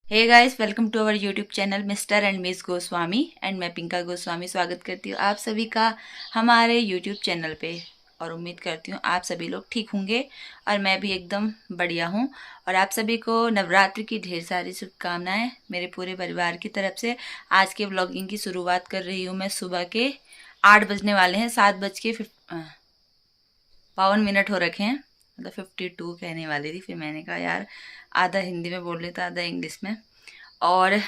Hey guys, welcome to our YouTube channel mister and miss Goswami and मैं पिंका गोस्वामी स्वागत करती हूँ आप सभी का हमारे यूट्यूब चैनल पे। और उम्मीद करती हूँ आप सभी लोग ठीक होंगे और मैं भी एकदम बढ़िया हूँ। और आप सभी को नवरात्रि की ढेर सारी शुभकामनाएं मेरे पूरे परिवार की तरफ से। आज के व्लॉगिंग की शुरुआत कर रही हूँ मैं सुबह के 8 बजने वाले हैं, 7:52 हो रखे हैं, मतलब 52 कहने वाली थी, फिर मैंने कहा यार आधा हिंदी में बोल लेता आधा इंग्लिश में। और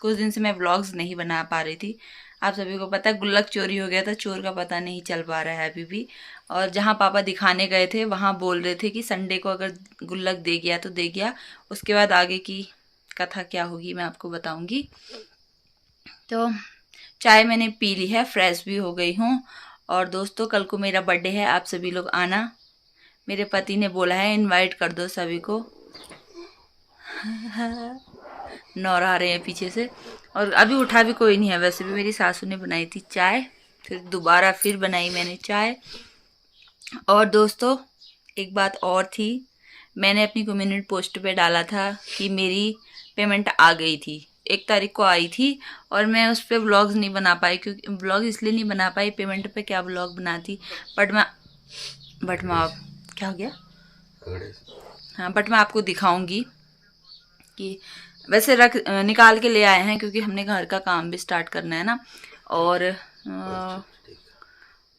कुछ दिन से मैं व्लॉग्स नहीं बना पा रही थी। आप सभी को पता है गुल्लक चोरी हो गया था, चोर का पता नहीं चल पा रहा है अभी भी। और जहाँ पापा दिखाने गए थे वहाँ बोल रहे थे कि संडे को अगर गुल्लक दे गया तो दे गया, उसके बाद आगे की कथा क्या होगी मैं आपको बताऊंगी। तो चाय मैंने पी ली है, फ्रेश भी हो गई हूँ। और दोस्तों कल को मेरा बर्थडे है, आप सभी लोग आना। मेरे पति ने बोला है इनवाइट कर दो सभी को। नौरा आ रहे हैं पीछे से। और अभी उठा भी कोई नहीं है, वैसे भी मेरी सासू ने बनाई थी चाय, फिर दोबारा फिर बनाई मैंने चाय। और दोस्तों एक बात और थी, मैंने अपनी कम्युनिटी पोस्ट पे डाला था कि मेरी पेमेंट आ गई थी, 1 तारीख को आई थी। और मैं उस पर व्लॉग्स नहीं बना पाई, क्योंकि व्लॉग इसलिए नहीं बना पाई, पेमेंट पे क्या व्लॉग बनाती। बट मैं क्या हो गया, हाँ बट मैं आपको दिखाऊंगी कि वैसे निकाल के ले आए हैं, क्योंकि हमने घर का काम भी स्टार्ट करना है ना। और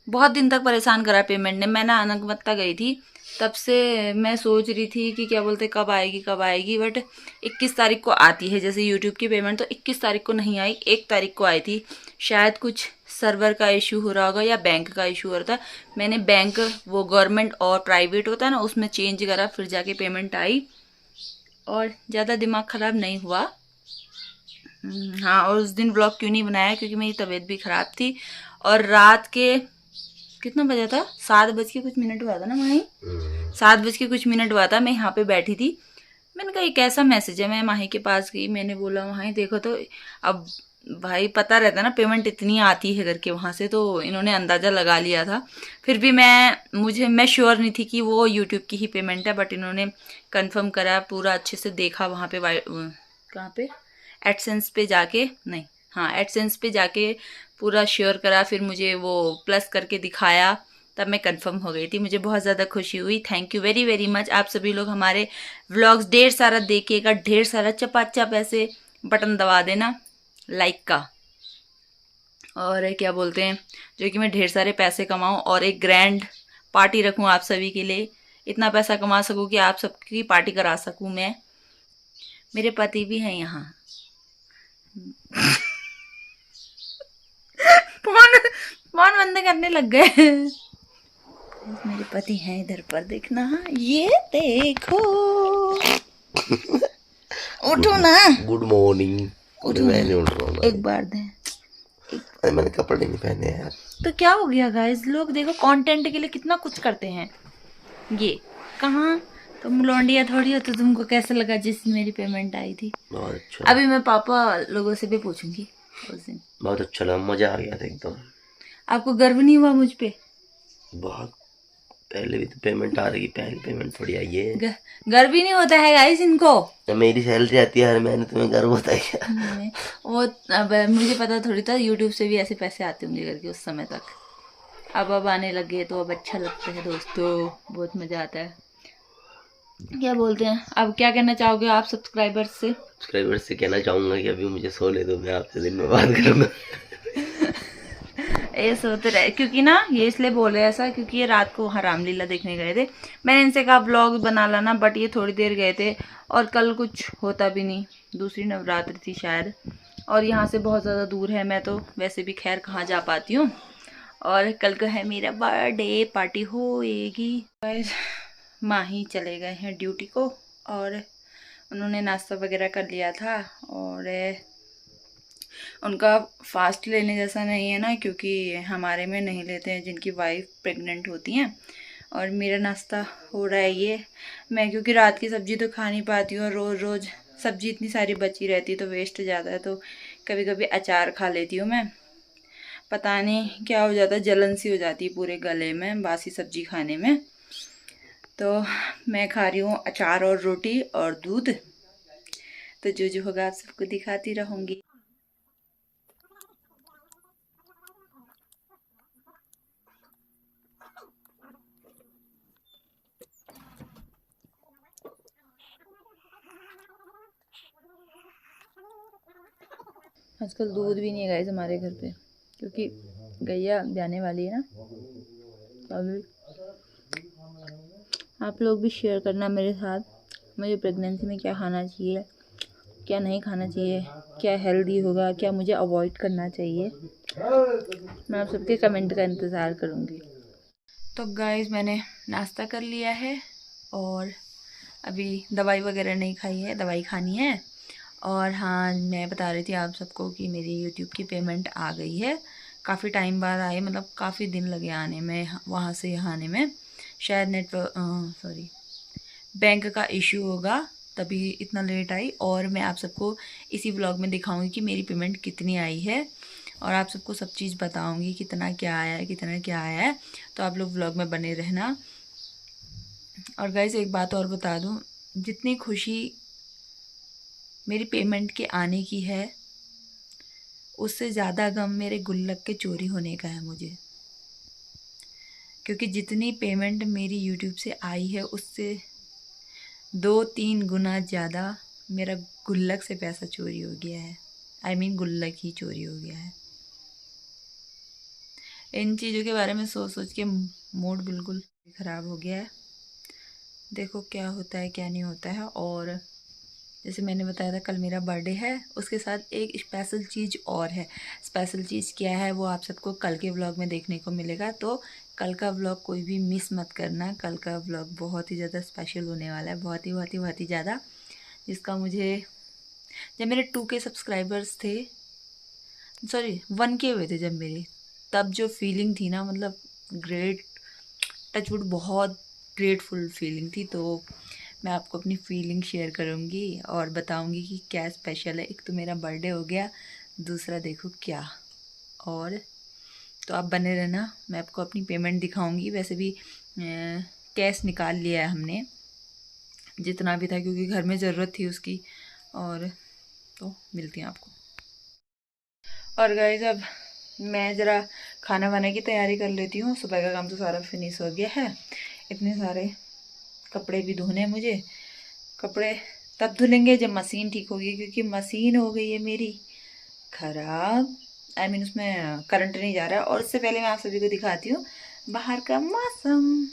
बहुत दिन तक परेशान करा पेमेंट ने। मैं ना अनगमत्ता गई थी, तब से मैं सोच रही थी कि क्या बोलते कब आएगी, बट 21 तारीख को आती है। जैसे यूट्यूब की पेमेंट तो 21 तारीख को नहीं आई, 1 तारीख को आई थी। शायद कुछ सर्वर का इशू हो रहा होगा या बैंक का इशू हो रहा था। मैंने बैंक, वो गवर्नमेंट और प्राइवेट होता है ना, उसमें चेंज करा, फिर जाके पेमेंट आई। और ज़्यादा दिमाग ख़राब नहीं हुआ। हाँ, और उस दिन ब्लॉग क्यों नहीं बनाया, क्योंकि मेरी तबीयत भी ख़राब थी। और रात के कितना बजा था, 7 बज के कुछ मिनट हुआ था ना माही, 7 बज के कुछ मिनट हुआ था। मैं यहाँ पे बैठी थी, मैंने कहा ये कैसा मैसेज है। मैं माही के पास गई, मैंने बोला माही देखो तो। अब भाई पता रहता ना पेमेंट इतनी आती है करके वहाँ से, तो इन्होंने अंदाज़ा लगा लिया था। फिर भी मैं श्योर नहीं थी कि वो यूट्यूब की ही पेमेंट है, बट इन्होंने कंफर्म करा, पूरा अच्छे से देखा वहाँ पे। कहाँ पे, एडसेंस पे जाके, नहीं हाँ एडसेंस पे जाके पूरा श्योर करा, फिर मुझे वो प्लस करके दिखाया, तब मैं कंफर्म हो गई थी। मुझे बहुत ज़्यादा खुशी हुई। Thank you very very much. आप सभी लोग हमारे व्लॉग्स ढेर सारा देखिएगा, ढेर सारा चपाचप ऐसे बटन दबा देना लाइक का। और क्या बोलते हैं, जो कि मैं ढेर सारे पैसे कमाऊँ और एक ग्रैंड पार्टी रखूँ आप सभी के लिए, इतना पैसा कमा सकूँ कि आप सबकी पार्टी करा सकूँ मैं। मेरे पति भी हैं यहाँ। फोन फोन बंद करने लग गए। मेरे पति हैं इधर पर, देखना। ये देखो, उठो ना। Good morning. मैं नहीं उठ रहा हूँ। एक बार दे। मैंने कपड़े नहीं पहने यार। तो क्या हो गया गाइस, लोग देखो कंटेंट के लिए कितना कुछ करते हैं। ये कहाँ, तुम लौंडिया थोड़ी हो, तो तुमको कैसा लगा जिस मेरी पेमेंट आई थी। बहुत अच्छा, अभी मैं पापा लोगों से भी पूछूंगी उस दिन। बहुत अच्छा लगा, मजा आ गया था एकदम। आपको गर्व नहीं हुआ मुझ पे? बहुत पहले भी तो पेमेंट आ रही, पहली पेमेंट थोड़ी आई है। गर्व ही नहीं होता है गाइस इनको। मेरी सैलरी आती है हर महीने, तुम्हें गर्व होता है क्या? वो अब मुझे पता थोड़ी था यूट्यूब से भी ऐसे पैसे आते होंगे करके उस समय तक। अब आने लगे तो अब अच्छा लगता है दोस्तों, बहुत मज़ा आता है। क्या बोलते हैं, अब क्या कहना चाहोगे आप सब्सक्राइबर्स से? सब्सक्राइबर से कहना चाहूँगा कि अभी मुझे सोने दो, मैं आपसे दिन में बात करूँगा। ये सोते रहे, क्योंकि ना ये इसलिए बोले ऐसा, क्योंकि ये रात को वहाँ रामलीला देखने गए थे। मैंने इनसे कहा ब्लॉग बना लाना, बट ये थोड़ी देर गए थे और कल कुछ होता भी नहीं, दूसरी नवरात्रि थी शायद। और यहाँ से बहुत ज़्यादा दूर है, मैं तो वैसे भी खैर कहाँ जा पाती हूँ। और कल का है मेरा बर्थडे, पार्टी होएगी। माही चले गए हैं ड्यूटी को, और उन्होंने नाश्ता वगैरह कर लिया था। और उनका फास्ट लेने जैसा नहीं है ना, क्योंकि हमारे में नहीं लेते हैं जिनकी वाइफ प्रेग्नेंट होती हैं। और मेरा नाश्ता हो रहा है ये। मैं क्योंकि रात की सब्ज़ी तो खा नहीं पाती हूँ, और रोज़ रोज़ सब्ज़ी इतनी सारी बची रहती है तो वेस्ट ज़्यादा है, तो कभी कभी अचार खा लेती हूँ मैं। पता नहीं क्या हो जाता है, जलन सी हो जाती है पूरे गले में बासी सब्ज़ी खाने में। तो मैं खा रही हूँ अचार और रोटी और दूध। तो तो जो होगा आप सबको दिखाती रहूँगी। आजकल दूध भी नहीं है गाइस हमारे घर पे, क्योंकि गैया ब्याने वाली है ना। अभी आप लोग भी शेयर करना मेरे साथ, मुझे प्रेगनेंसी में क्या खाना चाहिए, क्या नहीं खाना चाहिए, क्या हेल्दी होगा, क्या मुझे अवॉइड करना चाहिए। मैं आप सबके कमेंट का इंतज़ार करूँगी। तो गाइस मैंने नाश्ता कर लिया है और अभी दवाई वगैरह नहीं खाई है, दवाई खानी है। और हाँ, मैं बता रही थी आप सबको कि मेरी यूट्यूब की पेमेंट आ गई है। काफ़ी टाइम बाद आई, मतलब काफ़ी दिन लगे आने में, वहाँ से यहाँ आने में। शायद नेटवर्क बैंक का इशू होगा, तभी इतना लेट आई। और मैं आप सबको इसी व्लॉग में दिखाऊंगी कि मेरी पेमेंट कितनी आई है, और आप सबको सब चीज़ बताऊंगी कितना क्या आया है, कितना क्या आया है। तो आप लोग व्लॉग में बने रहना। और गाइस एक बात और बता दूं, जितनी खुशी मेरी पेमेंट के आने की है, उससे ज़्यादा गम मेरे गुल्लक के चोरी होने का है मुझे। क्योंकि जितनी पेमेंट मेरी यूट्यूब से आई है, उससे 2-3 गुना ज़्यादा मेरा गुल्लक से पैसा चोरी हो गया है। I mean गुल्लक ही चोरी हो गया है। इन चीज़ों के बारे में सोच सोच के मूड बिल्कुल ख़राब हो गया है। देखो क्या होता है क्या नहीं होता है। और जैसे मैंने बताया था कल मेरा बर्थडे है, उसके साथ एक स्पेशल चीज़ और है। स्पेशल चीज़ क्या है वो आप सबको कल के व्लॉग में देखने को मिलेगा। तो कल का व्लॉग कोई भी मिस मत करना। कल का व्लॉग बहुत ही ज़्यादा स्पेशल होने वाला है, बहुत ही ज़्यादा। जिसका मुझे, जब मेरे 2K सब्सक्राइबर्स थे, सॉरी 1K हुए थे जब मेरे, तब जो फीलिंग थी ना, मतलब ग्रेट, टचवुड, बहुत ग्रेटफुल फीलिंग थी। तो मैं आपको अपनी फीलिंग शेयर करूँगी और बताऊँगी कि क्या स्पेशल है। एक तो मेरा बर्थडे हो गया, दूसरा देखो क्या। और तो आप बने रहना, मैं आपको अपनी पेमेंट दिखाऊँगी। वैसे भी कैश निकाल लिया है हमने, जितना भी था, क्योंकि घर में ज़रूरत थी उसकी। और तो मिलती हैं आपको। और गाइस अब मैं ज़रा खाना बनाने की तैयारी कर लेती हूँ। सुबह का काम तो सारा फिनिश हो गया है। इतने सारे कपड़े भी धोने हैं मुझे। कपड़े तब धुलेंगे जब मशीन ठीक होगी, क्योंकि मशीन हो गई है मेरी ख़राब। I mean उसमें करंट नहीं जा रहा है। और उससे पहले मैं आप सभी को दिखाती हूँ बाहर का मौसम।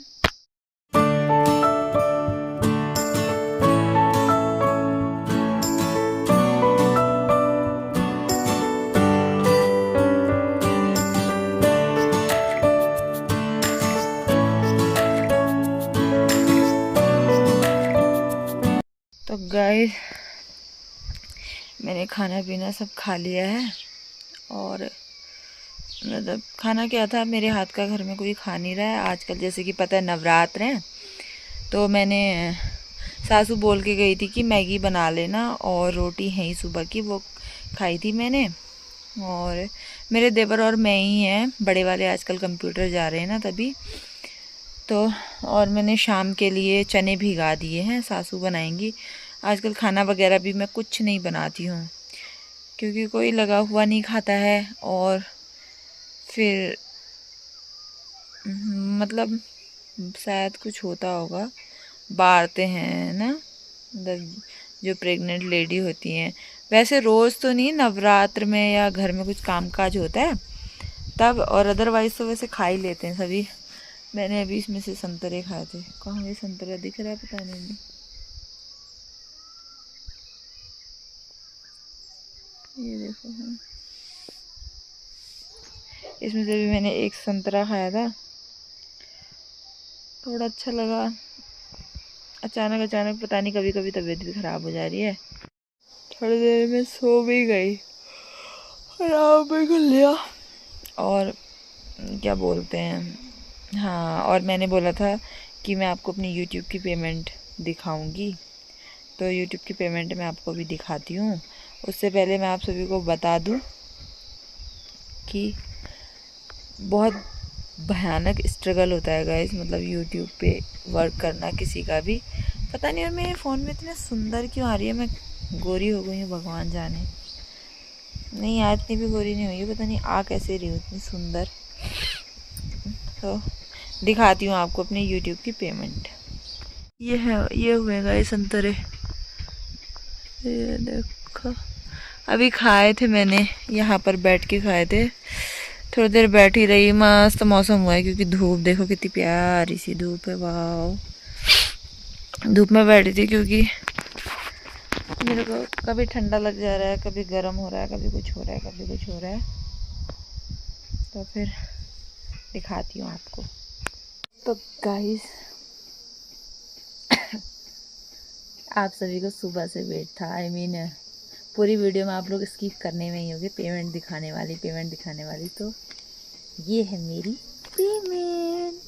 तो गाइस मैंने खाना पीना सब खा लिया है। और मतलब खाना क्या था, मेरे हाथ का घर में कोई खा नहीं रहा है आजकल। जैसे कि पता है नवरात्र हैं, तो मैंने सासू बोल के गई थी कि मैगी बना लेना, और रोटी है ही सुबह की, वो खाई थी मैंने। और मेरे देवर और मैं ही हैं, बड़े वाले आजकल कंप्यूटर जा रहे हैं ना, तभी तो। और मैंने शाम के लिए चने भिगा दिए हैं, सासू बनाएंगी। आजकल खाना वगैरह भी मैं कुछ नहीं बनाती हूँ, क्योंकि कोई लगा हुआ नहीं खाता है। और फिर मतलब शायद कुछ होता होगा, बारते हैं ना, मतलब जो प्रेग्नेंट लेडी होती हैं। वैसे रोज़ तो नहीं, नवरात्र में या घर में कुछ कामकाज होता है तब, और अदरवाइज़ तो वैसे खा ही लेते हैं सभी। मैंने अभी इसमें से संतरे खाए थे। कहाँ ये संतरा दिख रहा है, पता नहीं। ये देखो, हाँ, इसमें से भी मैंने एक संतरा खाया था, थोड़ा अच्छा लगा। अचानक पता नहीं, कभी कभी तबीयत भी ख़राब हो जा रही है। थोड़ी देर में सो भी गई, आराम भी कर लिया। और क्या बोलते हैं, हाँ, और मैंने बोला था कि मैं आपको अपनी यूट्यूब की पेमेंट दिखाऊंगी। तो यूट्यूब की पेमेंट मैं आपको भी दिखाती हूँ। उससे पहले मैं आप सभी को बता दूँ कि बहुत भयानक स्ट्रगल होता है गाइस, मतलब यूट्यूब पे वर्क करना किसी का भी। पता नहीं, और मेरे फ़ोन में इतने सुंदर क्यों आ रही है, मैं गोरी हो गई हूँ भगवान जाने। नहीं यार इतनी भी गोरी नहीं हुई है, पता नहीं आ कैसे रही हूँ इतनी सुंदर। तो दिखाती हूँ आपको अपने यूट्यूब की पेमेंट। ये है, ये हुए गाइस संतरे, ये देखो। अभी खाए थे मैंने, यहाँ पर बैठ के खाए थे, थोड़ी देर बैठी रही। मस्त मौसम हुआ है क्योंकि धूप देखो कितनी प्यारी सी धूप है। वाह, धूप में बैठी थी क्योंकि मेरे को कभी ठंडा लग जा रहा है, कभी गर्म हो रहा है, कभी कुछ हो रहा है, कभी कुछ हो रहा है। तो फिर दिखाती हूँ आपको। तो गाइस आप सभी को सुबह से वेट था। पूरी वीडियो में आप लोग स्किप करने में ही होगे, पेमेंट दिखाने वाली। तो ये है मेरी पेमेंट।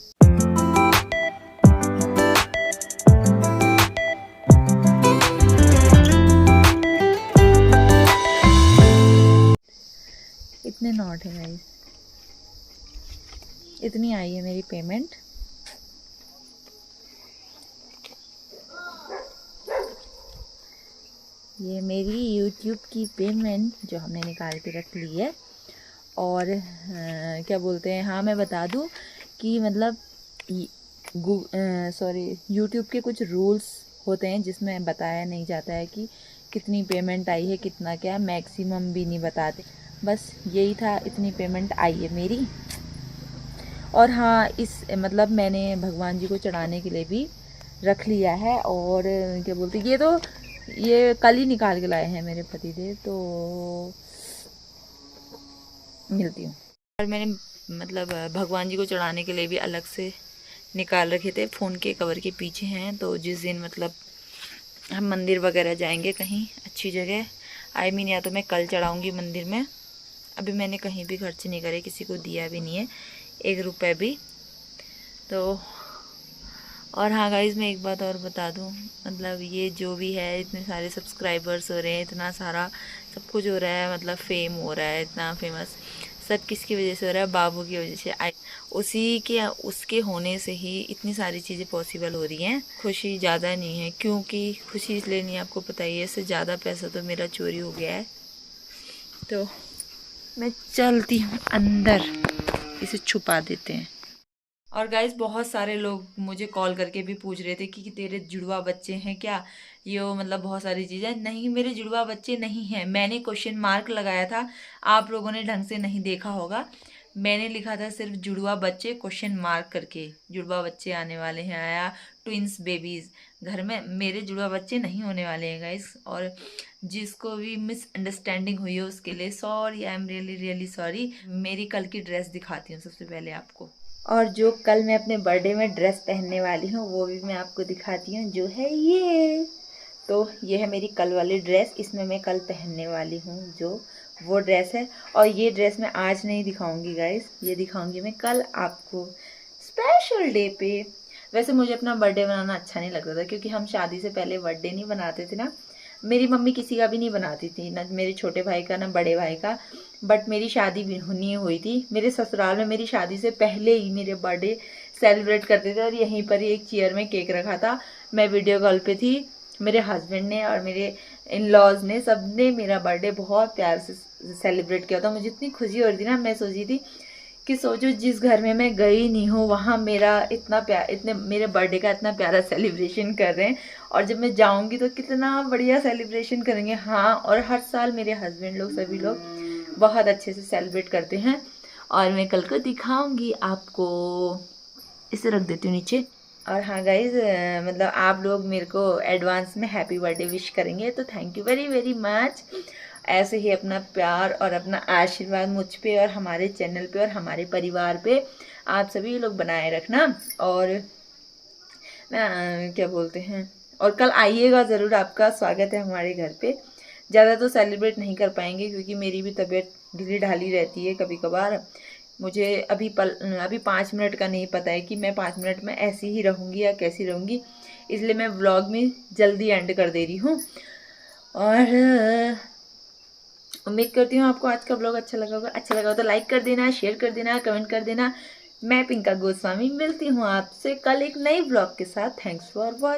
इतने नोट है गाइस, इतनी आई है मेरी पेमेंट। ये मेरी YouTube की पेमेंट जो हमने निकाल के रख ली है। और क्या बोलते हैं, हाँ मैं बता दूँ कि मतलब YouTube के कुछ रूल्स होते हैं जिसमें बताया नहीं जाता है कि कितनी पेमेंट आई है, कितना क्या, मैक्सिमम भी नहीं बताते। बस यही था, इतनी पेमेंट आई है मेरी। और हाँ इस मतलब मैंने भगवान जी को चढ़ाने के लिए भी रख लिया है। और क्या बोलते, ये कल ही निकाल के लाए हैं मेरे पतिदेव। तो मिलती हूँ। और मैंने मतलब भगवान जी को चढ़ाने के लिए भी अलग से निकाल रखे थे, फ़ोन के कवर के पीछे हैं। तो जिस दिन मतलब हम मंदिर वगैरह जाएंगे कहीं अच्छी जगह, या तो मैं कल चढ़ाऊँगी मंदिर में। अभी मैंने कहीं भी खर्च नहीं करे, किसी को दिया भी नहीं है 1 रुपये भी। तो और हाँ गाइज़ मैं एक बात और बता दूँ, मतलब ये जो भी है, इतने सारे सब्सक्राइबर्स हो रहे हैं, इतना सारा सब कुछ हो रहा है, मतलब फेम हो रहा है, इतना फेमस, सब किसकी वजह से हो रहा है? बाबू की वजह से। उसके होने से ही इतनी सारी चीज़ें पॉसिबल हो रही हैं। खुशी ज़्यादा नहीं है, क्योंकि खुशी इसलिए नहीं, आपको पता ही है, इससे ज़्यादा पैसा तो मेरा चोरी हो गया है। तो मैं चलती हूँ अंदर, इसे छुपा देते हैं। और गाइज बहुत सारे लोग मुझे कॉल करके भी पूछ रहे थे कि तेरे जुड़वा बच्चे हैं क्या, मतलब बहुत सारी चीज़ें। नहीं, मेरे जुड़वा बच्चे नहीं हैं। मैंने क्वेश्चन मार्क लगाया था, आप लोगों ने ढंग से नहीं देखा होगा। मैंने लिखा था सिर्फ जुड़वा बच्चे क्वेश्चन मार्क करके, जुड़वा बच्चे आने वाले हैं, आया ट्विंस बेबीज़ घर में। मेरे जुड़वा बच्चे नहीं होने वाले हैं गाइज। और जिसको भी मिसअंडरस्टैंडिंग हुई है उसके लिए sorry, I am really really sorry. मेरी कल की ड्रेस दिखाती हूँ सबसे पहले आपको, और जो कल मैं अपने बर्थडे में ड्रेस पहनने वाली हूँ वो भी मैं आपको दिखाती हूँ, जो है ये। तो ये है मेरी कल वाली ड्रेस, इसमें मैं कल पहनने वाली हूँ जो वो ड्रेस है। और ये ड्रेस मैं आज नहीं दिखाऊंगी गाइस, ये दिखाऊंगी मैं कल आपको स्पेशल डे पे। वैसे मुझे अपना बर्थडे बनाना अच्छा नहीं लगता था, क्योंकि हम शादी से पहले बर्थडे नहीं बनाते थे ना। मेरी मम्मी किसी का भी नहीं बनाती थी, ना मेरे छोटे भाई का ना बड़े भाई का। बट मेरी शादी भी नहीं हुई थी, मेरे ससुराल में मेरी शादी से पहले ही मेरे बर्थडे सेलिब्रेट करते थे। और यहीं पर ही एक चेयर में केक रखा था, मैं वीडियो कॉल पे थी, मेरे हस्बैंड ने और मेरे इन लॉज ने, सब ने मेरा बर्थडे बहुत प्यार से सेलिब्रेट किया था। मुझे इतनी खुशी हो रही थी ना, मैं सोची थी कि सोचो जिस घर में मैं गई नहीं हूँ वहाँ मेरा इतना प्यार, इतने मेरे बर्थडे का इतना प्यारा सेलिब्रेशन कर रहे हैं, और जब मैं जाऊँगी तो कितना बढ़िया सेलिब्रेशन करेंगे। हाँ, और हर साल मेरे हस्बैंड लोग, सभी लोग बहुत अच्छे से सेलिब्रेट करते हैं। और मैं कल को दिखाऊंगी आपको, इसे रख देती हूँ नीचे। और हाँ गाइज, मतलब आप लोग मेरे को एडवांस में हैप्पी बर्थडे विश करेंगे तो thank you very very much. ऐसे ही अपना प्यार और अपना आशीर्वाद मुझ पे और हमारे चैनल पे और हमारे परिवार पे आप सभी लोग बनाए रखना। और क्या बोलते हैं, और कल आइएगा ज़रूर, आपका स्वागत है हमारे घर पे। ज़्यादा तो सेलिब्रेट नहीं कर पाएंगे क्योंकि मेरी भी तबीयत ढीली ढाली रहती है कभी कभार। मुझे अभी 5 मिनट का नहीं पता है कि मैं 5 मिनट में ऐसी ही रहूँगी या कैसी रहूँगी, इसलिए मैं व्लॉग में जल्दी एंड कर दे रही हूँ। और उम्मीद करती हूँ आपको आज का व्लॉग अच्छा लगा होगा। अच्छा लगा हो तो लाइक कर देना, शेयर कर देना, कमेंट कर देना। मैं पिंका गोस्वामी मिलती हूँ आपसे कल एक नई व्लॉग के साथ। Thanks for watching.